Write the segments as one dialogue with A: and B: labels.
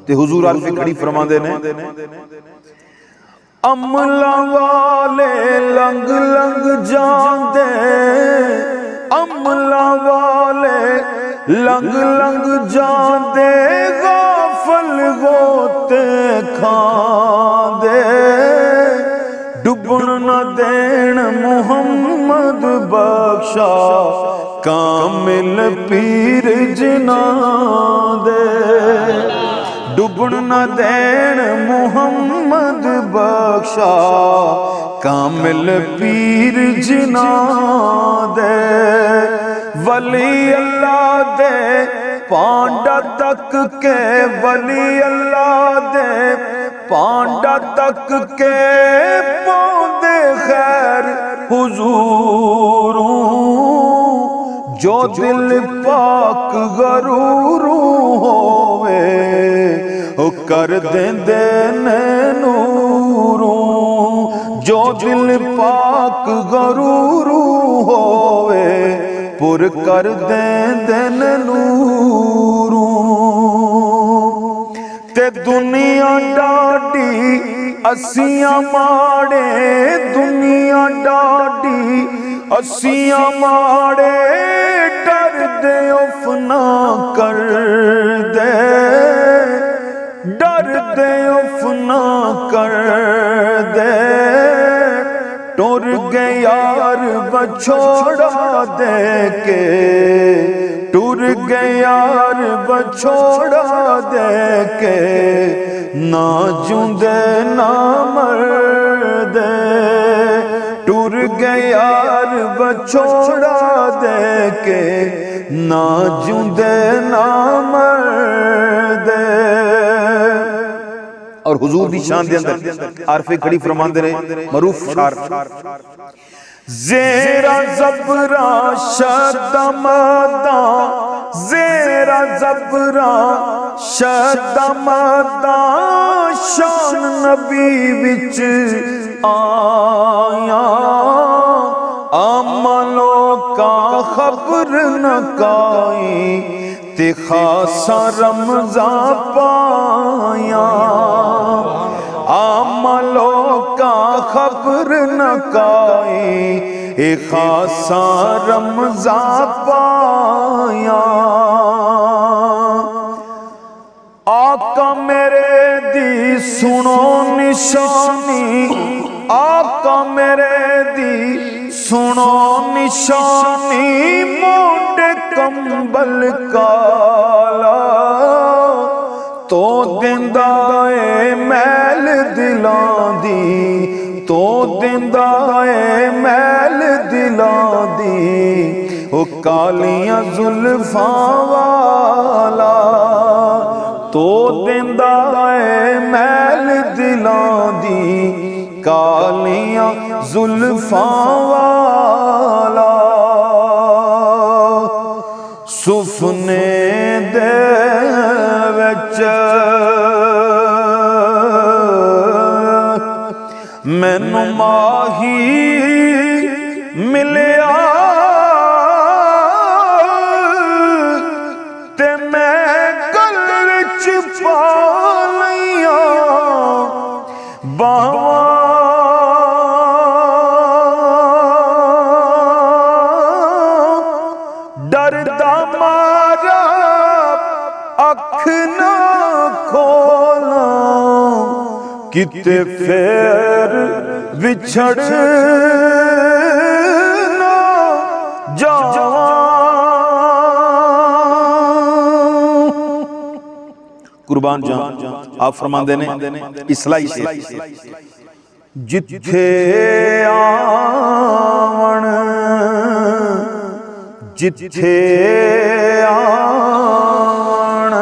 A: ते हुजूर आरफी खड़ी फरमांदे ने, अमला वाले लंग लंग जांदे, अमला वाले लंग लंग जांदे, गाफल गोते खांदे, डुबन न देन मुहम्मद बख्शा, कामिल पीर जिना दे, डुबन न देन मुहम्मद बख्शा, कामिल पीर जिना दे, वली अल्लाह दे पांडा तक के, वली अल्लाह दे पांडा तक के, पौंदे खैर हुजूरों, जो दिल पाक गरूरू होवे, ओ कर देंदे ने नूरों, जो दिल पाक गरूरू होवे, पुर कर देंदे ने नूरों। ते दुनिया डाडी असियां माड़े, दुनिया डाडी असियां माड़े, डर दे उफना कर दे, डर दे उफना कर दे, टुर गए यार बछोड़ा दे के, टुर गए यार बछोड़ा दे के, ना जूंदे ना मरदे, टुर गए यार बछोड़ा दे के, ना जूंदे ना मरदे। और हुजूर दी शान दे अंदर आरफे खड़ी फरमांदे ने मरूफ शार, ज़ेरा ज़बरा शदमदा, ज़ेरा ज़बरा शदमदा, शान नबी विच आया, अमलों का खबर न काई, ते खासा रमज़ा पाया, अमलों का खबर न काई, ए खासा रमज़ा पाया, आका मेरे दी सुनो निशानी, आका मेरे दी सुनो निशानी, मोटे कंबल काला, तो दिंदा ए मैल दिलां दी, तो दिंदा ए मैल दिलां दी, ओ कालियां जुल्फां वाला, तो दिंदा ए मैल दिलां दी, कालियां जुल्फां वाला, सुफने दे विच मैनू माही मिलिया, ते मैं गल विच पा लईया बावां, डरदा मारा अख ना खोला, किते फेर विछड़ ना जावां। कुर्बान जान आप फरमांदे ने इसलाई से, जिथे आवन जिथे आवन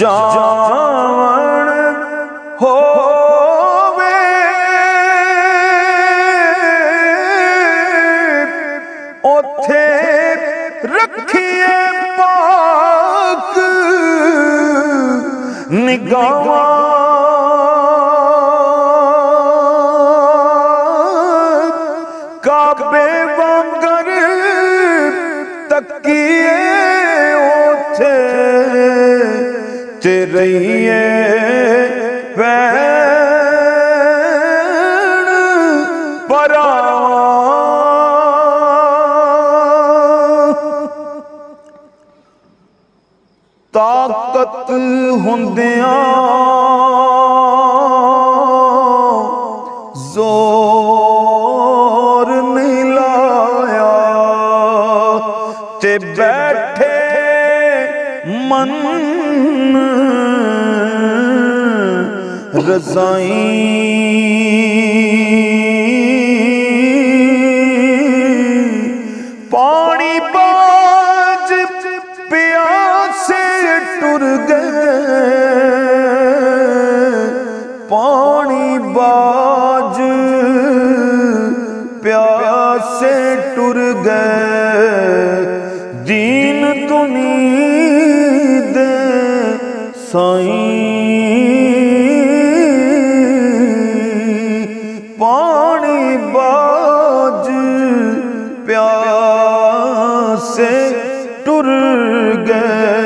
A: जावन होवे, ओथे रखिए पाक निगाहां, काबे वांगर तकिए ओथे ते रहिए भैण भरावां। ताकत हुंदियां जोर नहीं लाया, ते बैठे मन रज़ाई। पानी बाज प्यासे टुर गए, पानी बाज प्यासे टुर गए। दीन तुनी दे साईं, पानी बाज प्यासे टुर गए।